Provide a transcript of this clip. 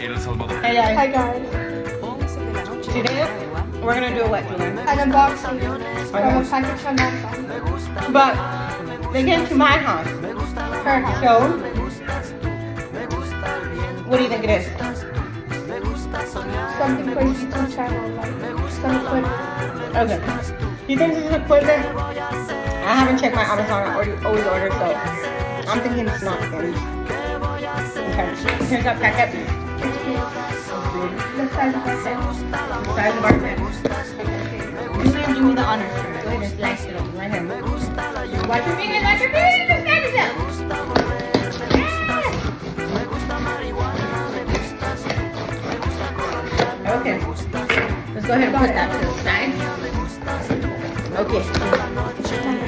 Hey guys. Hi guys. Today we're gonna do what, Julian? An unboxing from a package from Amazon. But they came to my house. Her house. So, what do you think it is? Something for YouTube channel, like some equipment. Okay. You think this is equipment? I haven't checked my Amazon. I always order, so I'm thinking it's not things. Okay. Here's our packet. The size of my head. Size of our pen. Julian, do me the honor. Go ahead and slice it open right here. Watch your fingers, watch your fingers. Stand it up. Okay. Let's go ahead and put that to the side. Okay.